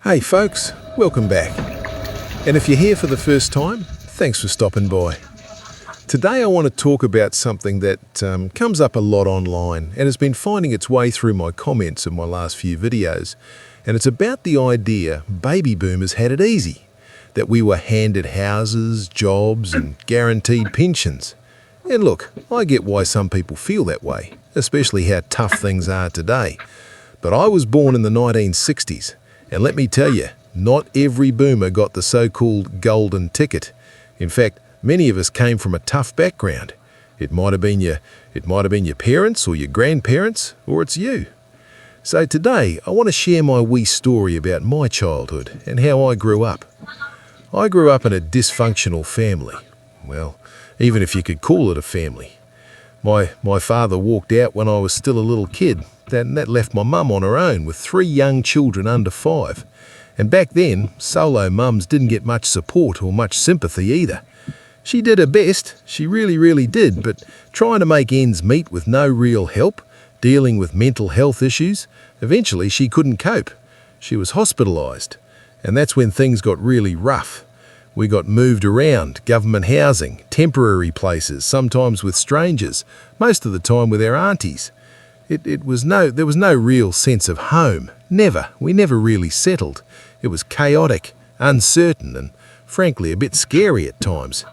Hey folks, welcome back. And if you're here for the first time, thanks for stopping by. Today I want to talk about something that comes up a lot online and has been finding its way through my comments in my last few videos. And it's about the idea baby boomers had it easy, that we were handed houses, jobs and guaranteed pensions. And look, I get why some people feel that way, especially how tough things are today. But I was born in the 1960s. And let me tell you, not every boomer got the so-called golden ticket. In fact, many of us came from a tough background. It might have been your parents or your grandparents, or it's you. So today, I want to share my wee story about my childhood and how I grew up. I grew up in a dysfunctional family. Well, even if you could call it a family. My father walked out when I was still a little kid. That left my mum on her own with 3 young children under 5. And back then, solo mums didn't get much support or much sympathy either. She did her best, she really did, but trying to make ends meet with no real help, dealing with mental health issues, eventually she couldn't cope. She was hospitalised. And that's when things got really rough. We got moved around, government housing, temporary places, sometimes with strangers, most of the time with our aunties. There was no real sense of home. Never. We never really settled. It was chaotic, uncertain, and frankly a bit scary at times.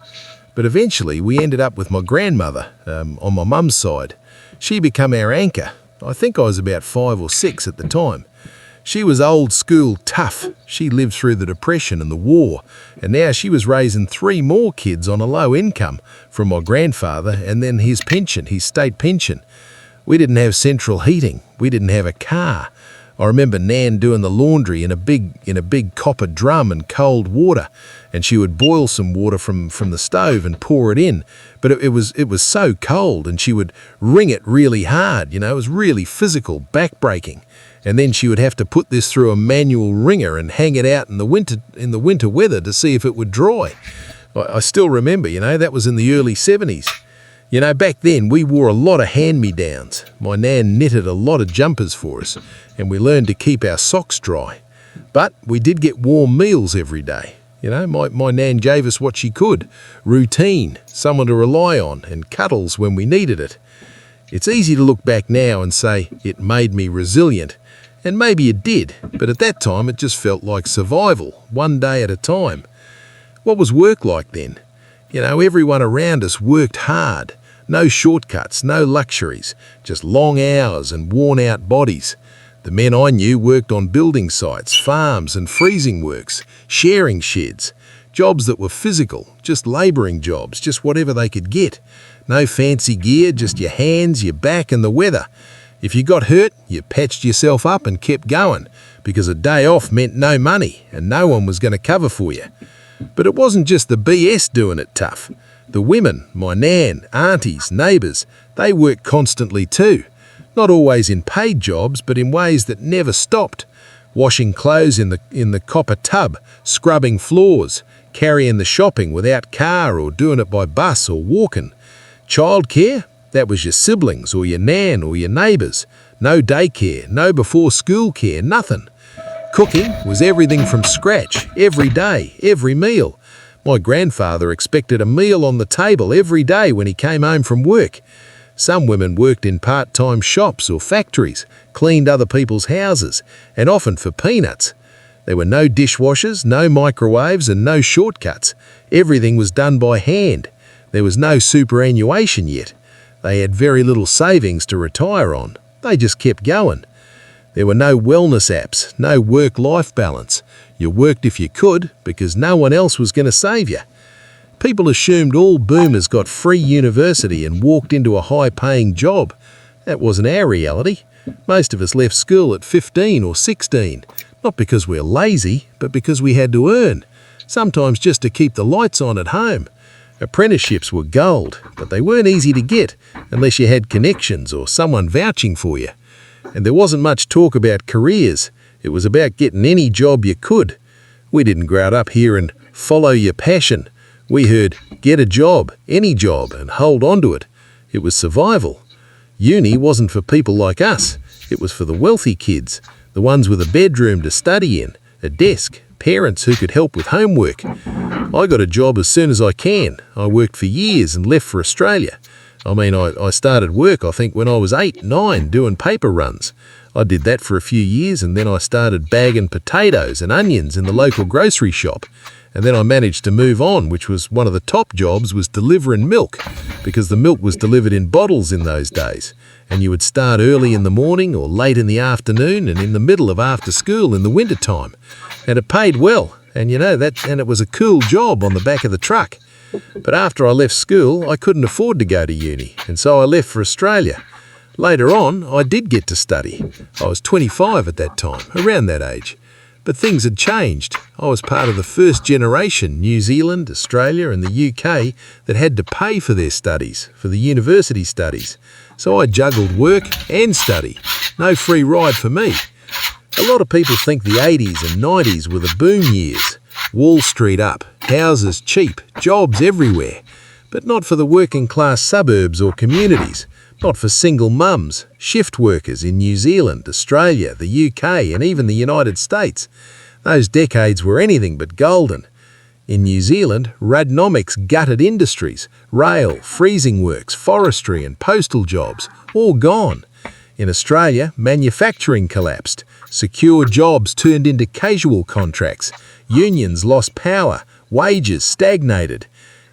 But eventually we ended up with my grandmother, on my mum's side. She became our anchor. I think I was about 5 or 6 at the time. She was old school tough. She lived through the Depression and the war, and now she was raising 3 more kids on a low income from my grandfather and then his pension, his state pension. We didn't have central heating. We didn't have a car. I remember Nan doing the laundry in a big copper drum and cold water, and she would boil some water from the stove and pour it in. But it was so cold, and she would wring it really hard. It was really physical, backbreaking. And then she would have to put this through a manual wringer and hang it out in the winter weather to see if it would dry. I still remember, that was in the early 70s. Back then we wore a lot of hand-me-downs. My nan knitted a lot of jumpers for us, and we learned to keep our socks dry. But we did get warm meals every day. My nan gave us what she could. Routine, someone to rely on, and cuddles when we needed it. It's easy to look back now and say it made me resilient. And maybe it did, but at that time it just felt like survival, one day at a time. What was work like then? Everyone around us worked hard. No shortcuts, no luxuries, just long hours and worn-out bodies. The men I knew worked on building sites, farms and freezing works, sharing sheds, jobs that were physical, just labouring jobs, just whatever they could get. No fancy gear, just your hands, your back and the weather. If you got hurt, you patched yourself up and kept going, because a day off meant no money and no one was going to cover for you. But it wasn't just the BS doing it tough. The women, my nan, aunties, neighbours, they worked constantly too. Not always in paid jobs, but in ways that never stopped. Washing clothes in the copper tub, scrubbing floors, carrying the shopping without car or doing it by bus or walking. Childcare, that was your siblings or your nan or your neighbours. No daycare, no before-school care, nothing. Cooking was everything from scratch, every day, every meal. My grandfather expected a meal on the table every day when he came home from work. Some women worked in part-time shops or factories, cleaned other people's houses, and often for peanuts. There were no dishwashers, no microwaves, and no shortcuts. Everything was done by hand. There was no superannuation yet. They had very little savings to retire on. They just kept going. There were no wellness apps, no work-life balance. You worked if you could, because no one else was going to save you. People assumed all boomers got free university and walked into a high-paying job. That wasn't our reality. Most of us left school at 15 or 16, not because we're lazy, but because we had to earn, sometimes just to keep the lights on at home. Apprenticeships were gold, but they weren't easy to get unless you had connections or someone vouching for you. And there wasn't much talk about careers. It was about getting any job you could. We didn't grow up hearing, follow your passion. We heard, get a job, any job, and hold on to it. It was survival. Uni wasn't for people like us. It was for the wealthy kids, the ones with a bedroom to study in, a desk, parents who could help with homework. I got a job as soon as I can. I worked for years and left for Australia. I started work, I think, when I was 8, 9, doing paper runs. I did that for a few years, and then I started bagging potatoes and onions in the local grocery shop. And then I managed to move on, which was one of the top jobs, was delivering milk, because the milk was delivered in bottles in those days. And you would start early in the morning or late in the afternoon and in the middle of after school in the winter time. And it paid well, and it was a cool job on the back of the truck. But after I left school, I couldn't afford to go to uni, and so I left for Australia. Later on, I did get to study. I was 25 at that time, around that age. But things had changed. I was part of the first generation, New Zealand, Australia and the UK, that had to pay for their studies, for the university studies. So I juggled work and study. No free ride for me. A lot of people think the 80s and 90s were the boom years. Wall Street up, houses cheap, jobs everywhere. But not for the working class suburbs or communities. Not for single mums, shift workers in New Zealand, Australia, the UK and even the United States. Those decades were anything but golden. In New Zealand, Radnomics gutted industries, rail, freezing works, forestry and postal jobs, all gone. In Australia, manufacturing collapsed. Secure jobs turned into casual contracts. Unions lost power. Wages stagnated.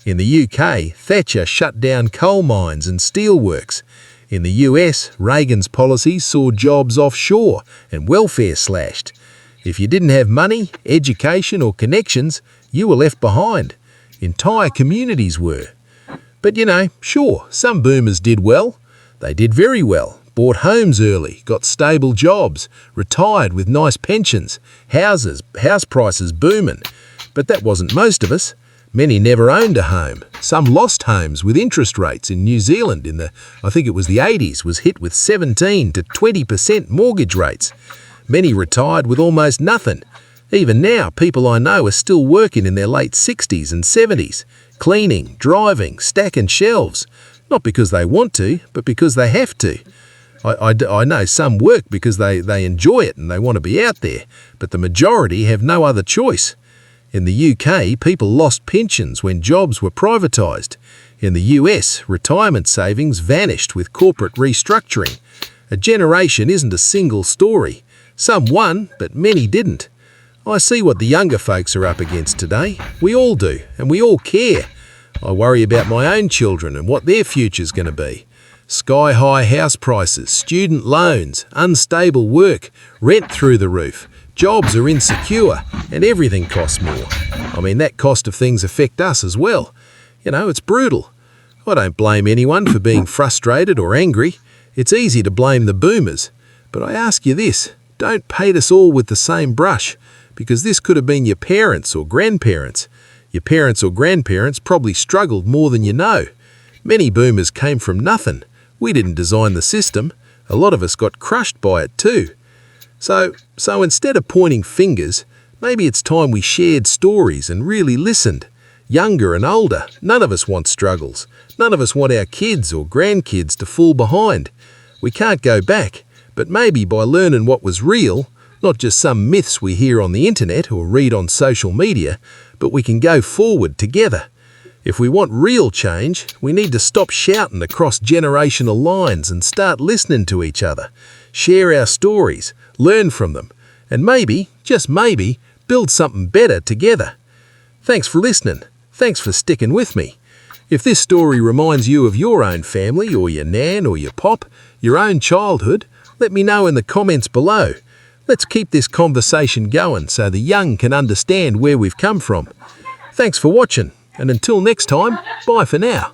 In the UK, Thatcher shut down coal mines and steelworks. In the US, Reagan's policies saw jobs offshore and welfare slashed. If you didn't have money, education or connections, you were left behind. Entire communities were. But sure, some boomers did well. They did very well. Bought homes early, got stable jobs, retired with nice pensions, house prices booming. But that wasn't most of us. Many never owned a home. Some lost homes with interest rates in New Zealand I think it was the 80s, was hit with 17 to 20% mortgage rates. Many retired with almost nothing. Even now, people I know are still working in their late 60s and 70s, cleaning, driving, stacking shelves. Not because they want to, but because they have to. I know some work because they enjoy it and they want to be out there, but the majority have no other choice. In the UK, people lost pensions when jobs were privatised. In the US, retirement savings vanished with corporate restructuring. A generation isn't a single story. Some won, but many didn't. I see what the younger folks are up against today. We all do, and we all care. I worry about my own children and what their future's going to be. Sky-high house prices, student loans, unstable work, rent through the roof. Jobs are insecure, and everything costs more. That cost of things affect us as well. It's brutal. I don't blame anyone for being frustrated or angry. It's easy to blame the boomers. But I ask you this, don't paint us all with the same brush, because this could have been your parents or grandparents. Your parents or grandparents probably struggled more than you know. Many boomers came from nothing. We didn't design the system. A lot of us got crushed by it too. So instead of pointing fingers, maybe it's time we shared stories and really listened. Younger and older, none of us want struggles. None of us want our kids or grandkids to fall behind. We can't go back, but maybe by learning what was real, not just some myths we hear on the internet or read on social media, but we can go forward together. If we want real change, we need to stop shouting across generational lines and start listening to each other. Share our stories, learn from them, and maybe, just maybe, build something better together. Thanks for listening. Thanks for sticking with me. If this story reminds you of your own family or your nan or your pop, your own childhood, let me know in the comments below. Let's keep this conversation going so the young can understand where we've come from. Thanks for watching, and until next time, bye for now.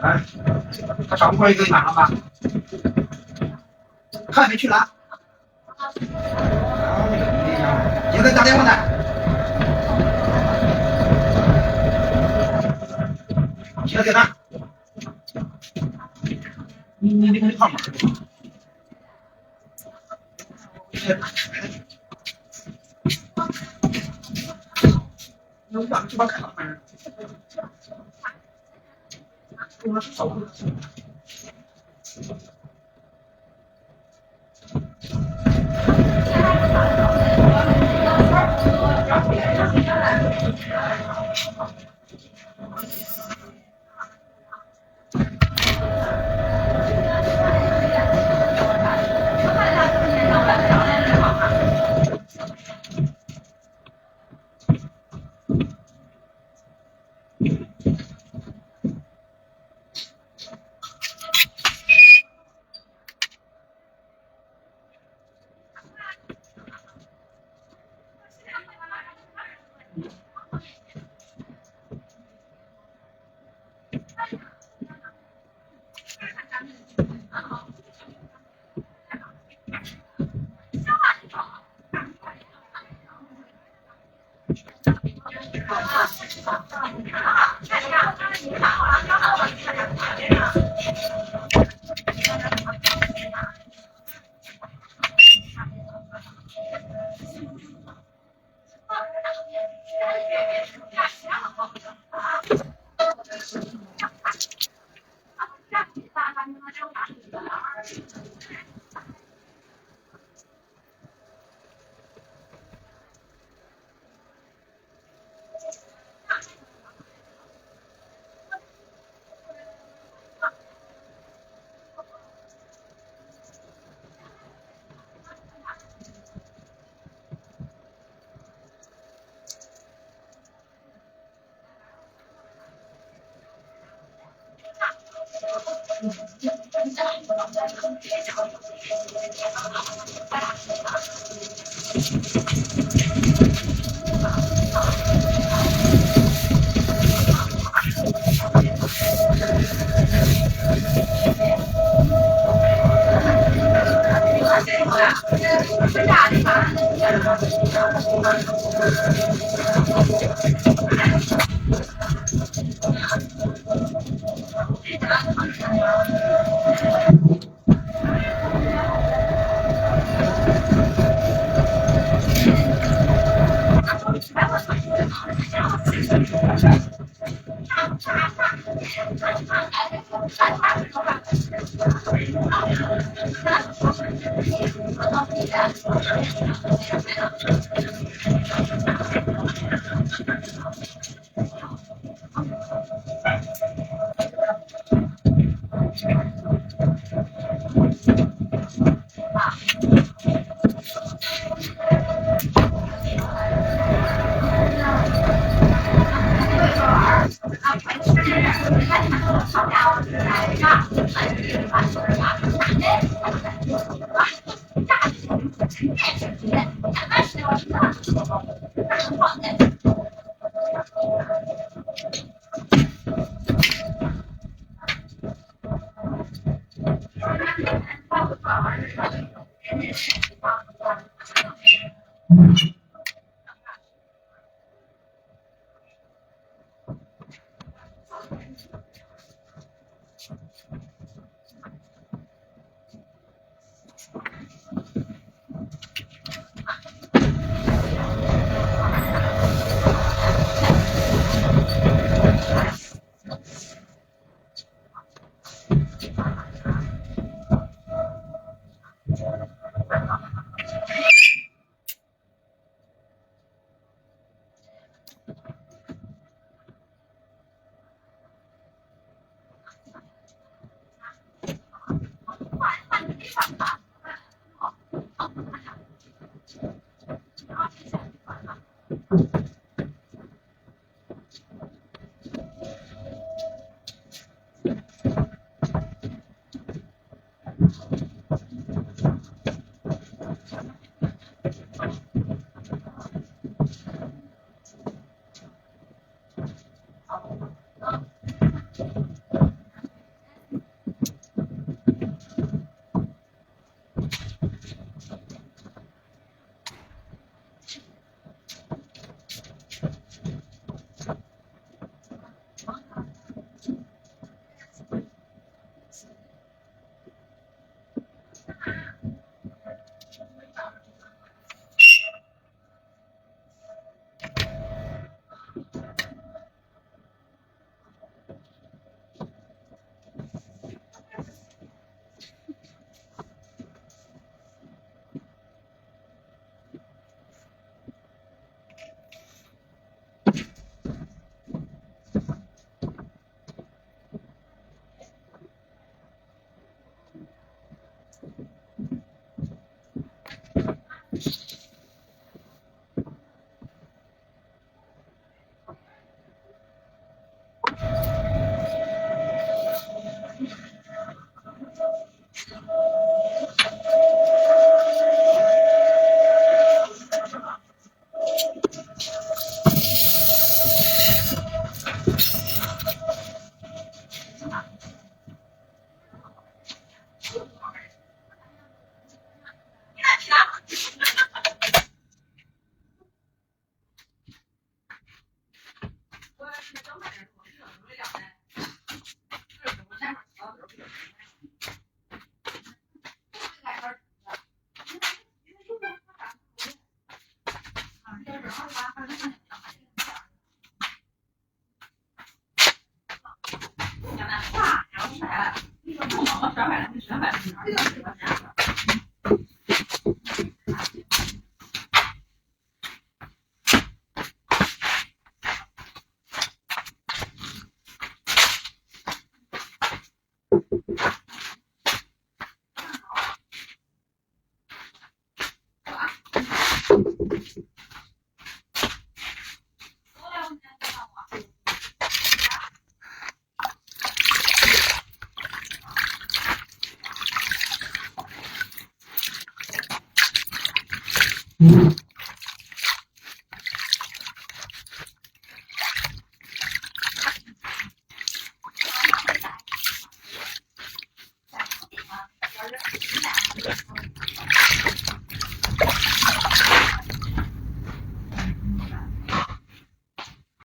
哎，他找不回一个晚上吧？他还没去呢。现在打电话呢。现在给他。你给他号码。我把这帮看了，反正。我手。